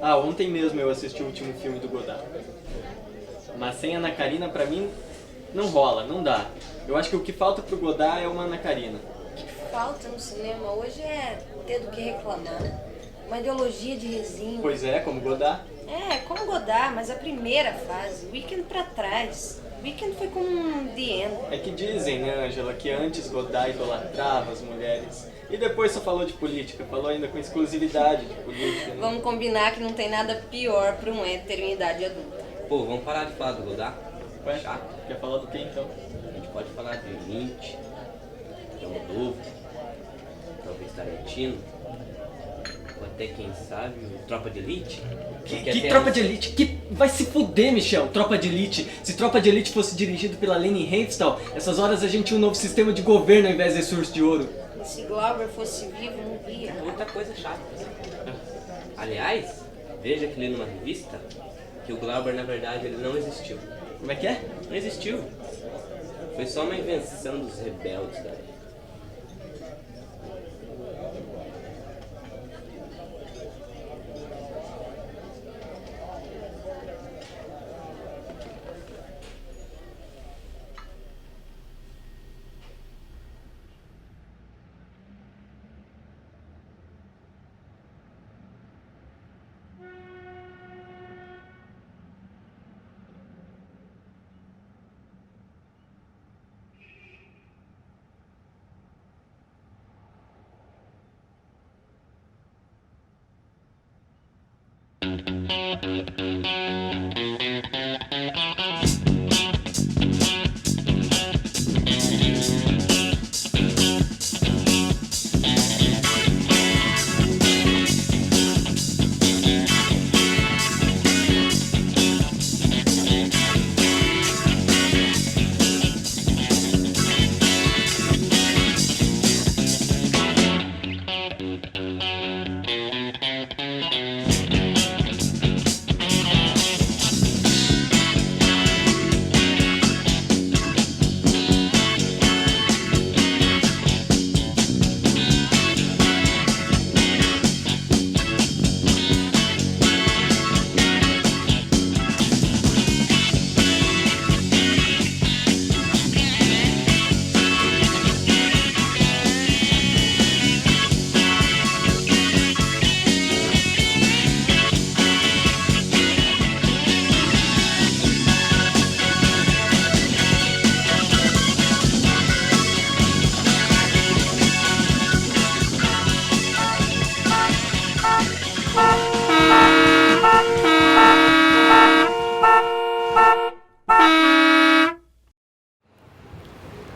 Ah, ontem mesmo eu assisti o último filme do Godard. Mas sem Ana Karina, pra mim, não rola, não dá. Eu acho que o que falta pro Godard é uma Ana Karina. O que falta no cinema hoje é ter do que reclamar. Uma ideologia de resinha. Pois é, como Godard. É, como Godard, mas a primeira fase, Weekend pra trás. Weekend foi como um The End. É que dizem, né, Ângela, que antes Godard idolatrava as mulheres. E depois só falou de política, falou ainda com exclusividade de política. Né? Vamos combinar que não tem nada pior pra um hétero em idade adulta. Pô, vamos parar de falar do Godard? Ué, Chato. quer falar do que então? A gente pode falar de Lynch, de Almodóvar, talvez Tarantino, ou até, quem sabe, o Tropa de Elite. Que Tropa de Elite? Que vai se fuder, Michel, Tropa de Elite. Se Tropa de Elite fosse dirigido pela Leni Riefenstahl, essas horas a gente tinha um novo sistema de governo ao invés desse urso de ouro. Se Glauber fosse vivo, não via. Muita coisa chata. Aliás, veja que li numa revista que o Glauber, na verdade, ele não existiu. Como é que é? Não existiu. Foi só uma invenção dos rebeldes da época.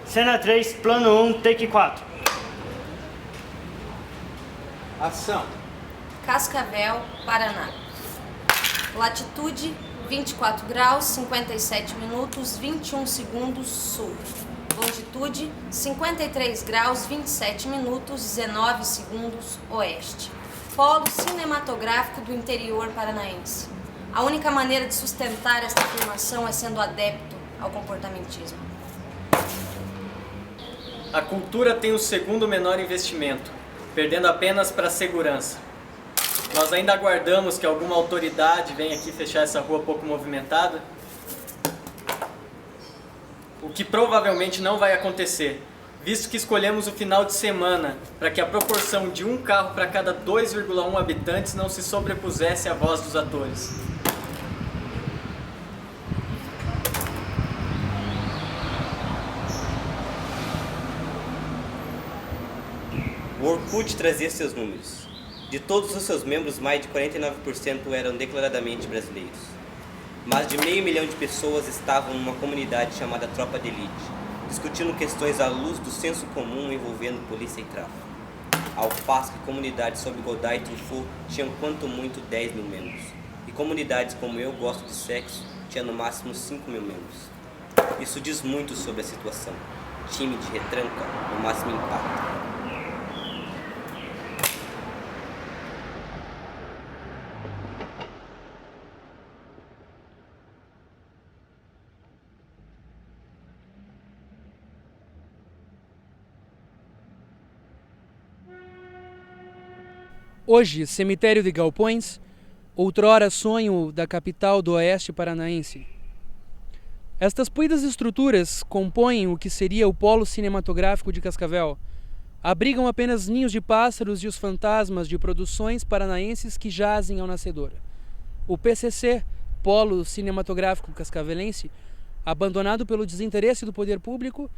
Cena 3, plano 1, take 4. Ação. Cascavel, Paraná. Latitude 24 graus, 57 minutos, 21 segundos, sul. Longitude 53 graus, 27 minutos, 19 segundos, oeste. Polo cinematográfico do interior paranaense. A única maneira de sustentar esta afirmação é sendo adepto ao comportamentismo. A cultura tem o segundo menor investimento, perdendo apenas para a segurança. Nós ainda aguardamos que alguma autoridade venha aqui fechar essa rua pouco movimentada, o que provavelmente não vai acontecer, visto que escolhemos o final de semana para que a proporção de um carro para cada 2,1 habitantes não se sobrepusesse à voz dos atores. O Orkut trazia seus números. De todos os seus membros, mais de 49% eram declaradamente brasileiros. Mais de 500 mil de pessoas estavam numa comunidade chamada Tropa de Elite, discutindo questões à luz do senso comum envolvendo polícia e tráfico. Ao passo que comunidades sob Godard e Truffaut tinham quanto muito 10 mil membros, e comunidades como Eu Gosto de Sexo tinham no máximo 5 mil membros. Isso diz muito sobre a situação. Time de retranca, no máximo impacto. Hoje, cemitério de galpões, outrora sonho da capital do oeste paranaense. Estas puidas estruturas compõem o que seria o polo cinematográfico de Cascavel. Abrigam apenas ninhos de pássaros e os fantasmas de produções paranaenses que jazem ao nascedor. O PCC, Polo Cinematográfico Cascavelense, abandonado pelo desinteresse do poder público,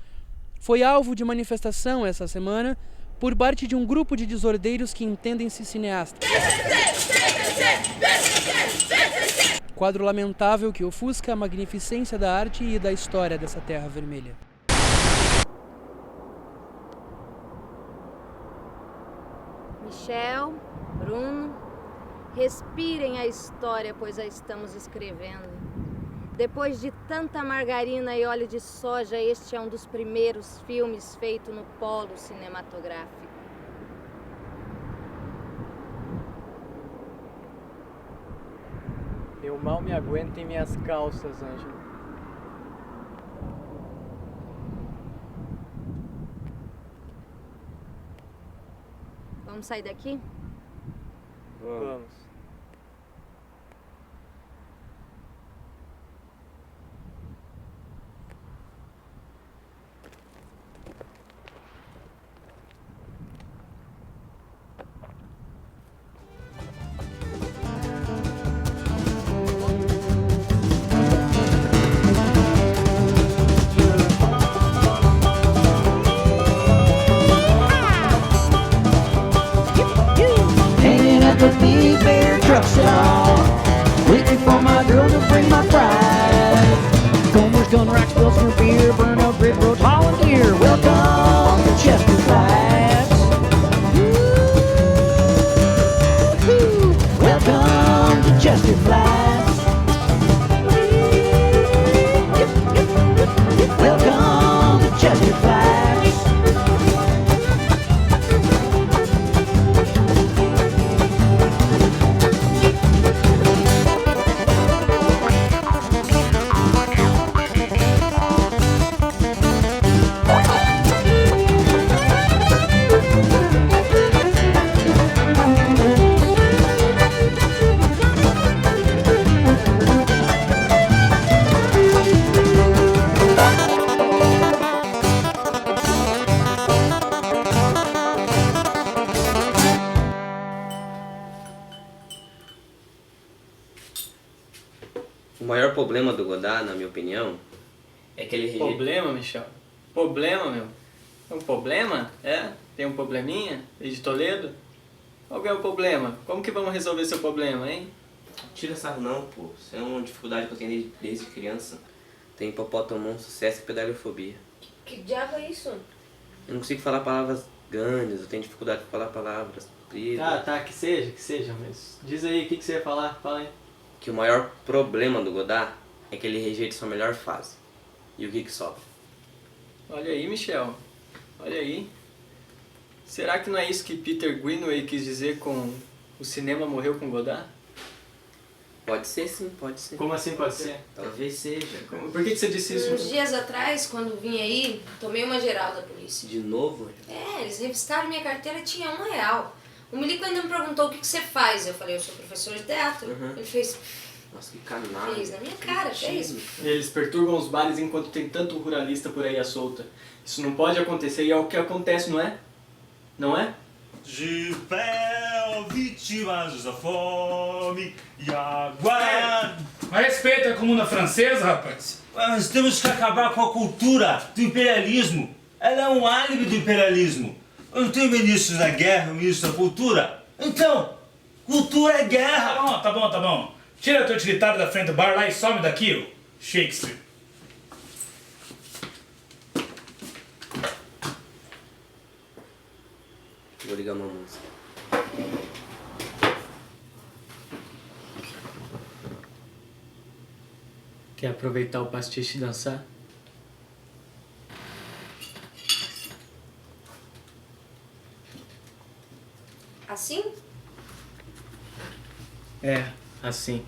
foi alvo de manifestação essa semana por parte de um grupo de desordeiros que entendem-se cineastas. Quadro lamentável que ofusca a magnificência da arte e da história dessa terra vermelha. Michel, Bruno, respirem a história, pois a estamos escrevendo. Depois de tanta margarina e óleo de soja, este é um dos primeiros filmes feito no polo cinematográfico. Eu mal me aguento em minhas calças, Ângelo. Vamos sair daqui? Vamos. Hanging at the Big Bear truck stop, waiting for my girl to bring my prize. Gomer's gun racks, Pilsner beer, burn up rib roads, Holland deer. Welcome to Chester Flats. Woo-hoo. Welcome to Chester Flats. Welcome to Chester Flats. O maior problema do Godard, na minha opinião, é que ele rejeita... Problema, Michel? Problema, meu? É um problema? É? Tem um probleminha? E de Toledo? Qual que é o problema? Como que vamos resolver seu problema, hein? Tira sarro não, pô. Isso é uma dificuldade que eu tenho desde criança. Tem hipopótamo, sucesso e pedalofobia. Que diabo é isso? Eu não consigo falar palavras grandes, eu tenho dificuldade de falar palavras presas. Tá, que seja, mas diz aí o que você ia falar, fala aí. Que o maior problema do Godard é que ele rejeita sua melhor fase. E o que sofre? Olha aí, Michel, olha aí. Será que não é isso que Peter Greenaway quis dizer com o cinema morreu com Godard? Pode ser sim, pode ser. Como assim pode ser? Talvez seja. Por que você disse isso? Uns dias atrás, quando vim aí, tomei uma geral da polícia. De novo? Eles revistaram minha carteira e tinha R$1. O milico ainda me perguntou o que você faz. Eu falei, eu sou professor de teatro. Uhum. Ele fez, Nossa, que canalha. fez na minha cara, fez. Eles perturbam os bares enquanto tem tanto ruralista por aí à solta. Isso não pode acontecer e é o que acontece, não é? Não é? Gilberto, vítimas da fome e água. Mas respeita a comuna francesa, rapaz. Nós temos que acabar com a cultura do imperialismo. Ela é um álibi do imperialismo. Eu não tenho ministro da guerra, ministro da cultura. Então, cultura é guerra. Tá bom. Tira teu utilitário da frente do bar lá e some daqui, ô Shakespeare. Vou ligar uma música. Quer aproveitar o pastiche e dançar? Assim? É, assim.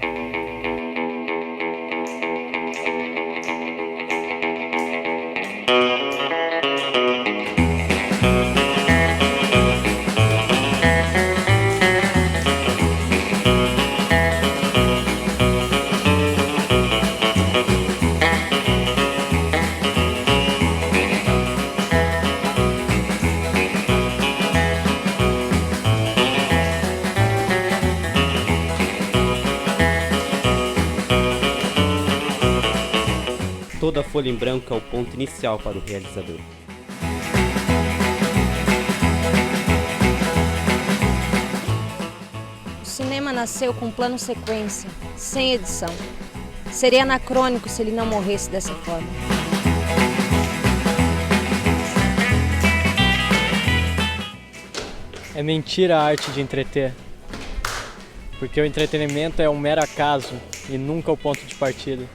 Toda folha em branco é o ponto inicial para o realizador. O cinema nasceu com plano sequência, sem edição. Seria anacrônico se ele não morresse dessa forma. É mentira a arte de entreter, porque o entretenimento é um mero acaso e nunca o ponto de partida.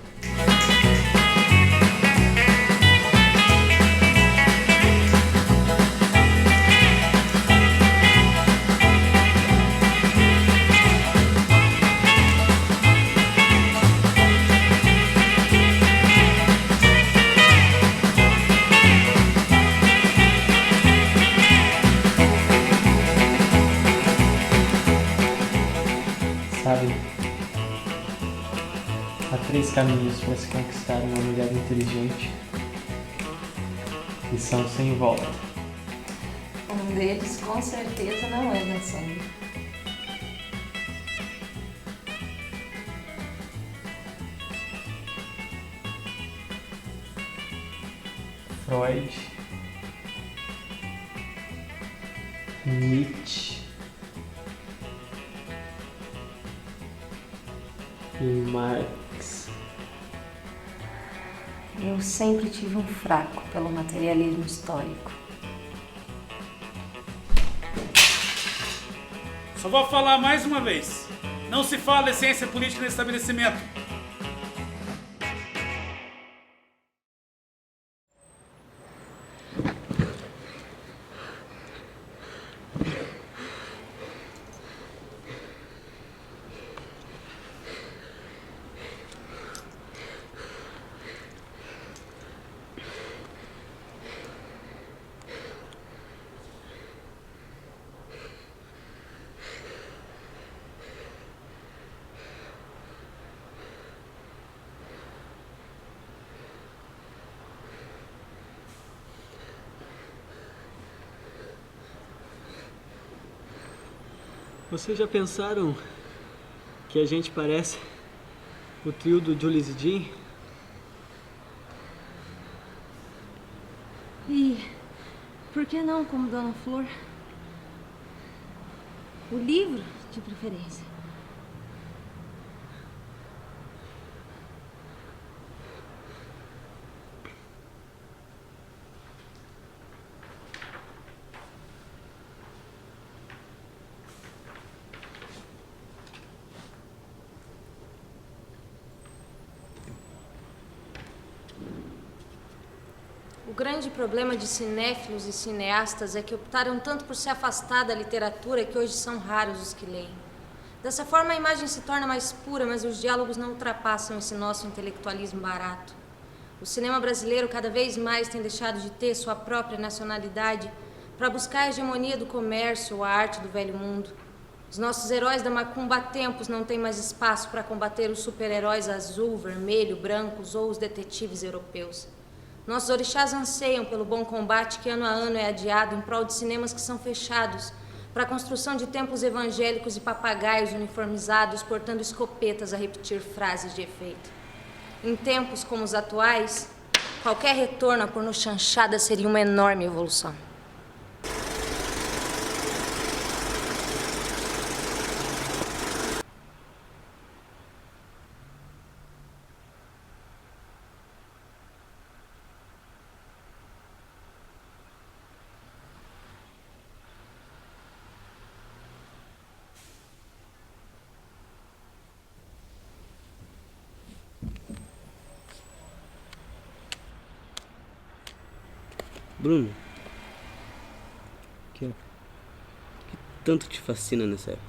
Sabe, há 3 caminhos para se conquistar uma mulher inteligente e são sem volta. Um deles, com certeza, não é dançando. Freud, Nietzsche e Marx. Eu sempre tive um fraco pelo materialismo histórico. Só vou falar mais uma vez. Não se fala de ciência política nesse estabelecimento. Vocês já pensaram que a gente parece o trio do Julius e Jim? E por que não como Dona Flor? O livro, de preferência. O grande problema de cinéfilos e cineastas é que optaram tanto por se afastar da literatura que hoje são raros os que leem. Dessa forma, a imagem se torna mais pura, mas os diálogos não ultrapassam esse nosso intelectualismo barato. O cinema brasileiro cada vez mais tem deixado de ter sua própria nacionalidade para buscar a hegemonia do comércio ou a arte do velho mundo. Os nossos heróis da macumba há tempos não têm mais espaço para combater os super-heróis azul, vermelho, brancos ou os detetives europeus. Nossos orixás anseiam pelo bom combate que ano a ano é adiado em prol de cinemas que são fechados, para a construção de templos evangélicos e papagaios uniformizados portando escopetas a repetir frases de efeito. Em tempos como os atuais, qualquer retorno à pornochanchada seria uma enorme evolução. Bruno, Que? o que tanto te fascina nessa época?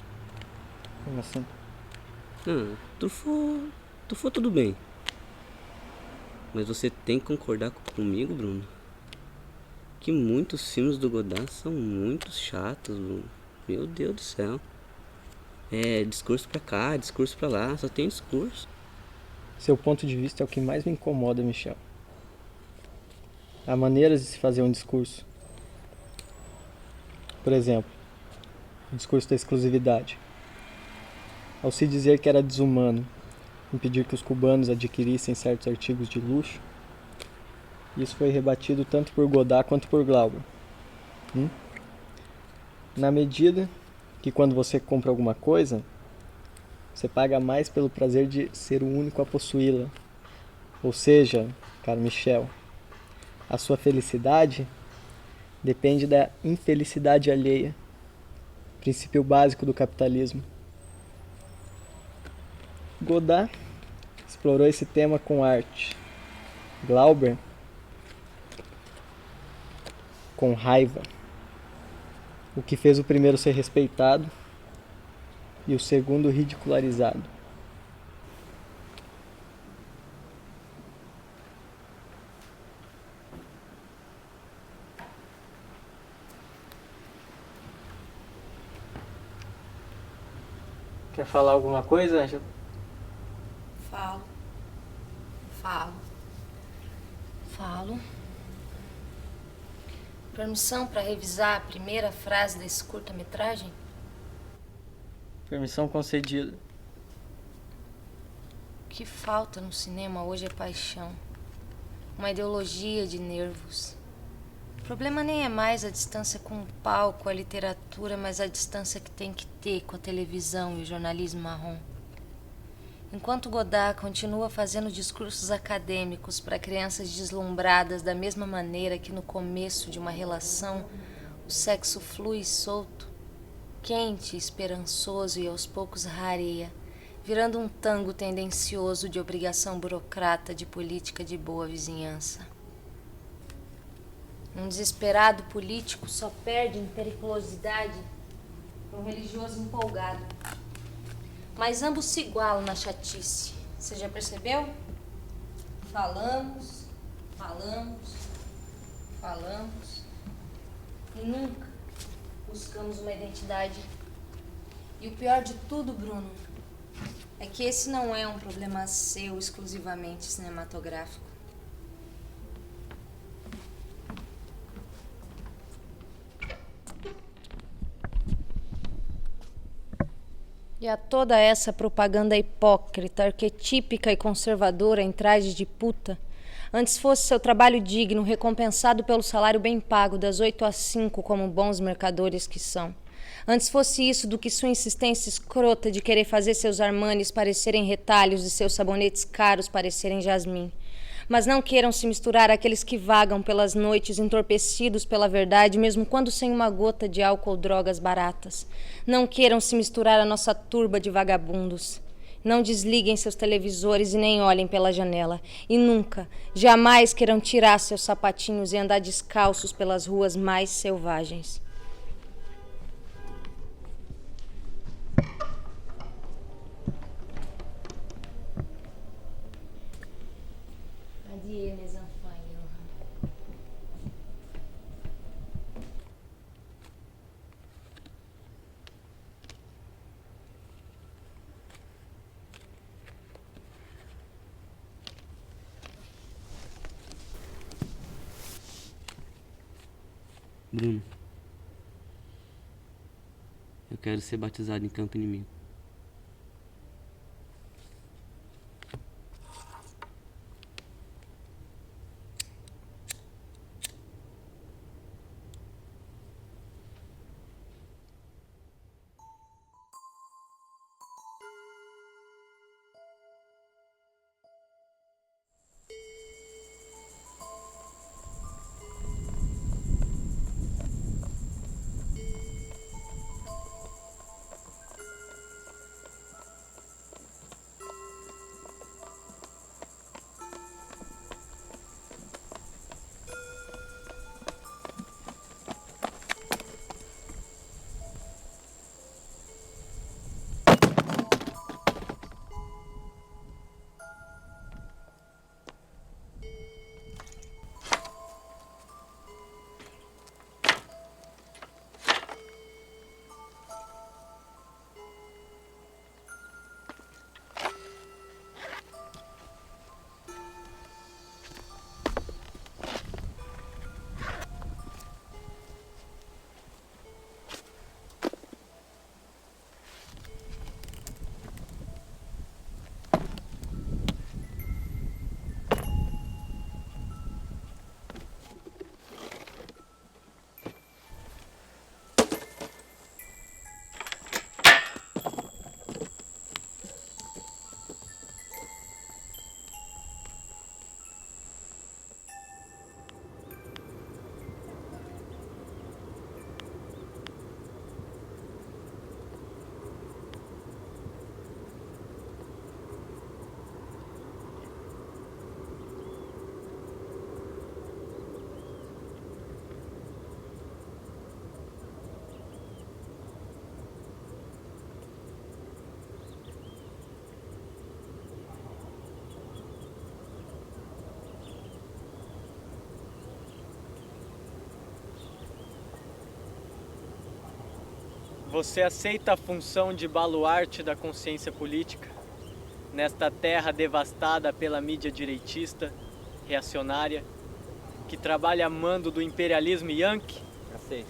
Como assim? Truffaut tudo bem. Mas você tem que concordar comigo, Bruno, que muitos filmes do Godard são muito chatos, Bruno. Meu Deus do céu. É discurso pra cá, discurso pra lá, só tem discurso. Seu ponto de vista é o que mais me incomoda, Michel. Há maneiras de se fazer um discurso. Por exemplo, o discurso da exclusividade. Ao se dizer que era desumano impedir que os cubanos adquirissem certos artigos de luxo, Isso foi rebatido tanto por Godard quanto por Glauber. Na medida que quando você compra alguma coisa, você paga mais pelo prazer de ser o único a possuí-la. Ou seja, caro Michel, a sua felicidade depende da infelicidade alheia, princípio básico do capitalismo. Godard explorou esse tema com arte. Glauber com raiva, o que fez o primeiro ser respeitado e o segundo ridicularizado. Quer falar alguma coisa, Ângela? Falo. Permissão para revisar a primeira frase desse curta-metragem? Permissão concedida. O que falta no cinema hoje é paixão. Uma ideologia de nervos. O problema nem é mais a distância com o palco, a literatura, mas a distância que tem que ter com a televisão e o jornalismo marrom. Enquanto Godard continua fazendo discursos acadêmicos para crianças deslumbradas da mesma maneira que no começo de uma relação o sexo flui solto, quente, esperançoso e aos poucos rareia, virando um tango tendencioso de obrigação burocrata de política de boa vizinhança. Um desesperado político só perde em periculosidade um religioso empolgado. Mas ambos se igualam na chatice. Você já percebeu? Falamos e nunca buscamos uma identidade. E o pior de tudo, Bruno, é que esse não é um problema seu exclusivamente cinematográfico. E a toda essa propaganda hipócrita, arquetípica e conservadora em trajes de puta, antes fosse seu trabalho digno, recompensado pelo salário bem pago, das 8 às 5, como bons mercadores que são. Antes fosse isso do que sua insistência escrota de querer fazer seus Armanis parecerem retalhos e seus sabonetes caros parecerem jasmim. Mas não queiram se misturar àqueles que vagam pelas noites entorpecidos pela verdade, mesmo quando sem uma gota de álcool ou drogas baratas. Não queiram se misturar à nossa turba de vagabundos. Não desliguem seus televisores e nem olhem pela janela. E nunca, jamais queiram tirar seus sapatinhos e andar descalços pelas ruas mais selvagens. Adieu, mes enfants. Bruno, eu quero ser batizado em campo inimigo. Você aceita a função de baluarte da consciência política nesta terra devastada pela mídia direitista, reacionária, que trabalha a mando do imperialismo yankee? Aceito.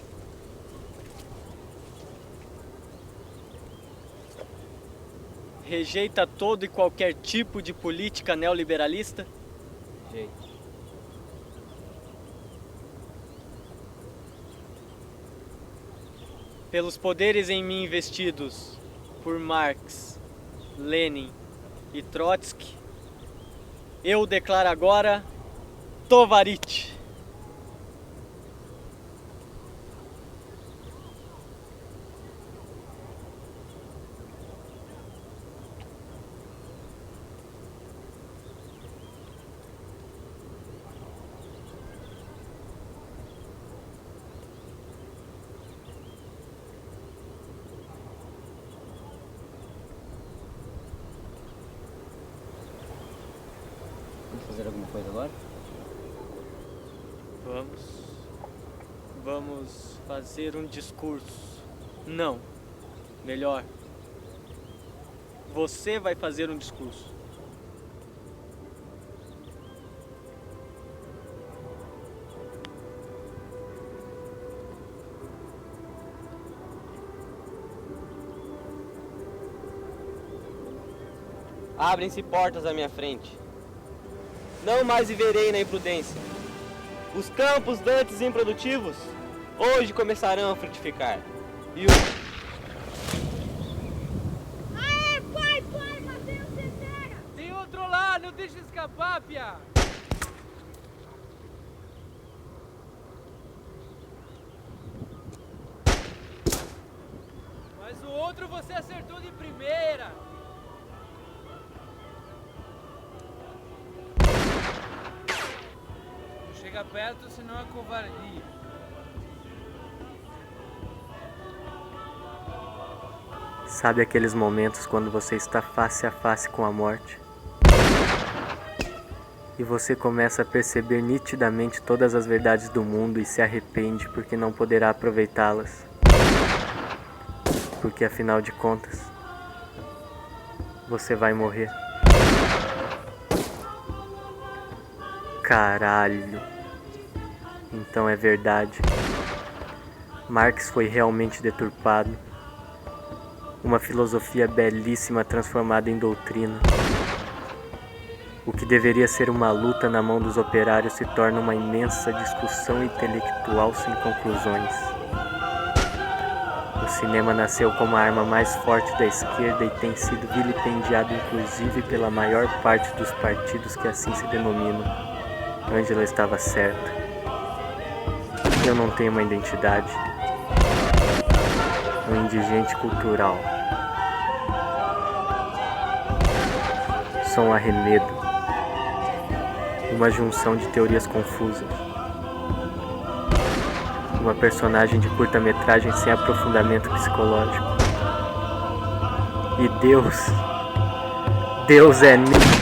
Rejeita todo e qualquer tipo de política neoliberalista? Rejeito. Pelos poderes em mim investidos por Marx, Lenin e Trotsky, eu declaro agora Tovarich. Vamos fazer alguma coisa agora? Vamos fazer um discurso. Não. Melhor. Você vai fazer um discurso. Abrem-se portas à minha frente. Não mais viverei na imprudência. Os campos dantes improdutivos hoje começarão a frutificar. E o... Aê, pai, Mateus, terceira! Tem outro lá, não deixa escapar, pia! Mas o outro você acertou de primeira! Chega perto, senão é covardia. Sabe aqueles momentos quando você está face a face com a morte? E você começa a perceber nitidamente todas as verdades do mundo e se arrepende porque não poderá aproveitá-las. Porque afinal de contas, você vai morrer. Caralho. Então é verdade. Marx foi realmente deturpado. Uma filosofia belíssima transformada em doutrina. O que deveria ser uma luta na mão dos operários se torna uma imensa discussão intelectual sem conclusões. O cinema nasceu como a arma mais forte da esquerda e tem sido vilipendiado inclusive pela maior parte dos partidos que assim se denominam. Angela estava certa. Eu não tenho uma identidade. Um indigente cultural. Sou um arremedo. Uma junção de teorias confusas. Uma personagem de curta-metragem sem aprofundamento psicológico. E Deus é mim.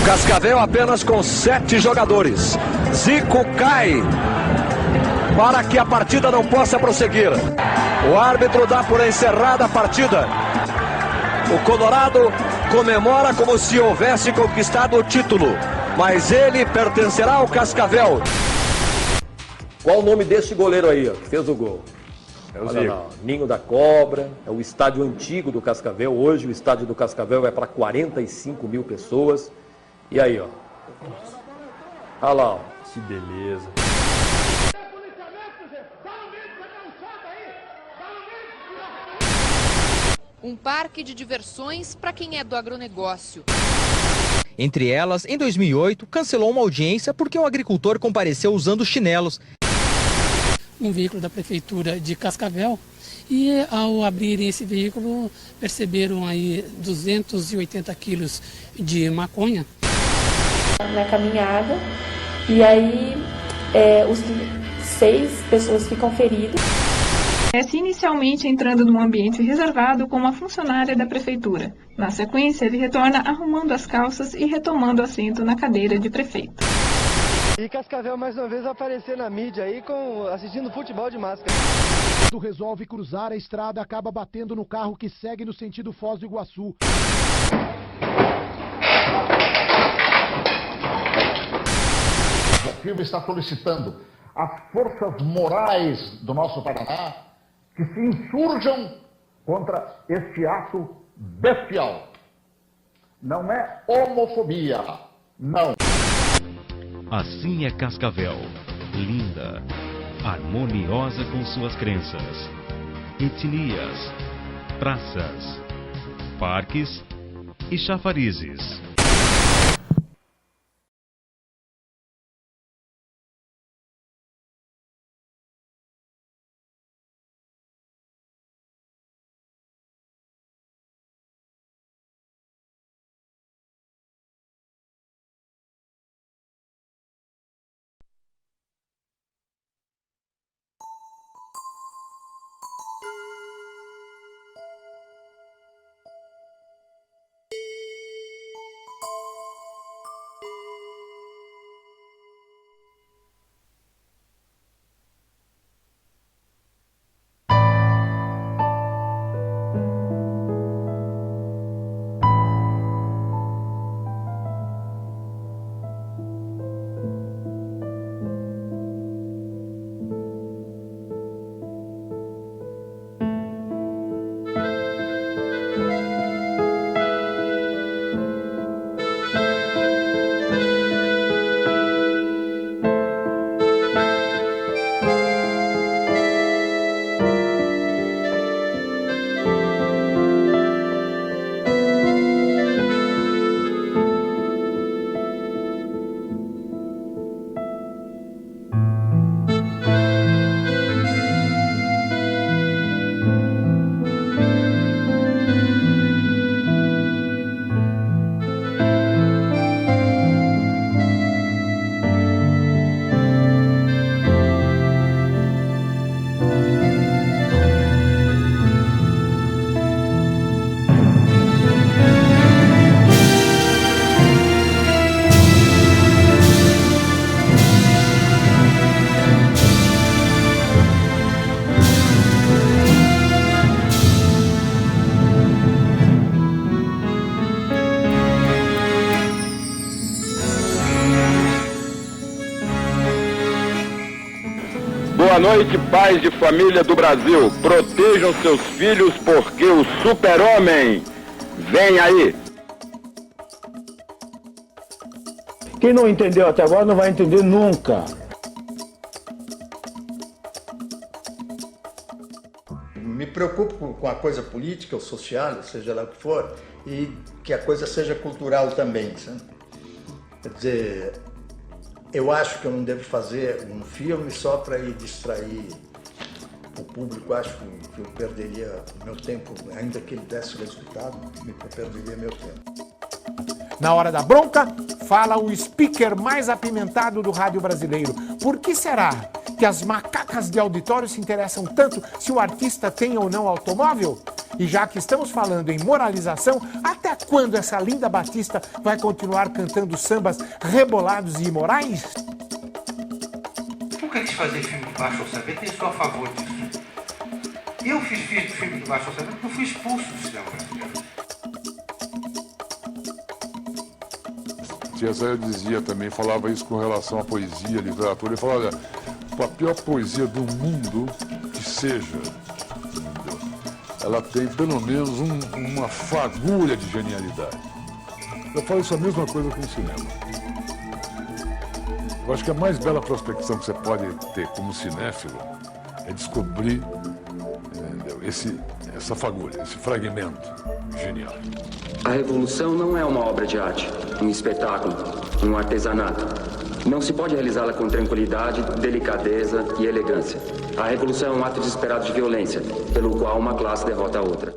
Cascavel apenas com 7 jogadores. Zico cai para que a partida não possa prosseguir. O árbitro dá por encerrada a partida. O Colorado comemora como se houvesse conquistado o título, mas ele pertencerá ao Cascavel. Qual o nome desse goleiro aí, ó, que fez o gol? Olha lá, Ninho da Cobra, é o estádio antigo do Cascavel. Hoje o estádio do Cascavel é para 45 mil pessoas. E aí, ó. Olha lá, ó. Que beleza. Um parque de diversões para quem é do agronegócio. Entre elas, em 2008, cancelou uma audiência porque um agricultor compareceu usando chinelos. um veículo da prefeitura de Cascavel e ao abrirem esse veículo perceberam aí 280 quilos de maconha. Na caminhada, e aí os 6 pessoas ficam feridas. Inicialmente entrando num ambiente reservado com uma funcionária da prefeitura. Na sequência, ele retorna arrumando as calças e retomando o assento na cadeira de prefeito. E Cascavel mais uma vez vai aparecer na mídia aí assistindo futebol de máscara. Resolve cruzar a estrada, acaba batendo no carro que segue no sentido Foz do Iguaçu. O filme está solicitando às forças morais do nosso Paraná que se insurjam contra este ato bestial. Não é homofobia, não. Assim é Cascavel, linda, harmoniosa com suas crenças, etnias, praças, parques e chafarizes. Boa noite, pais de família do Brasil. Protejam seus filhos porque o super-homem vem aí. Quem não entendeu até agora não vai entender nunca. Me preocupo com a coisa política ou social, seja lá o que for, e que a coisa seja cultural também, sabe? Quer dizer, eu acho que eu não devo fazer um filme só para ir distrair o público. Acho que eu perderia meu tempo, ainda que ele desse resultado, eu perderia meu tempo. Na hora da bronca, fala o speaker mais apimentado do rádio brasileiro. Por que será que as macacas de auditório se interessam tanto se o artista tem ou não automóvel? E já que estamos falando em moralização, até quando essa linda Batista vai continuar cantando sambas rebolados e imorais? Por que eles fazem filme de baixo orçamento? Eu sou a favor disso. Eu fiz filme de baixo orçamento porque eu fui expulso do cinema brasileiro. Tia Zélia dizia também, falava isso com relação à poesia, à literatura. Ele falava, olha, a pior poesia do mundo que seja, ela tem pelo menos uma fagulha de genialidade. Eu falo isso a mesma coisa com o cinema. Eu acho que a mais bela prospecção que você pode ter como cinéfilo é descobrir, entendeu, essa fagulha, esse fragmento genial. A revolução não é uma obra de arte, um espetáculo, um artesanato. Não se pode realizá-la com tranquilidade, delicadeza e elegância. A revolução é um ato desesperado de violência, pelo qual uma classe derrota a outra.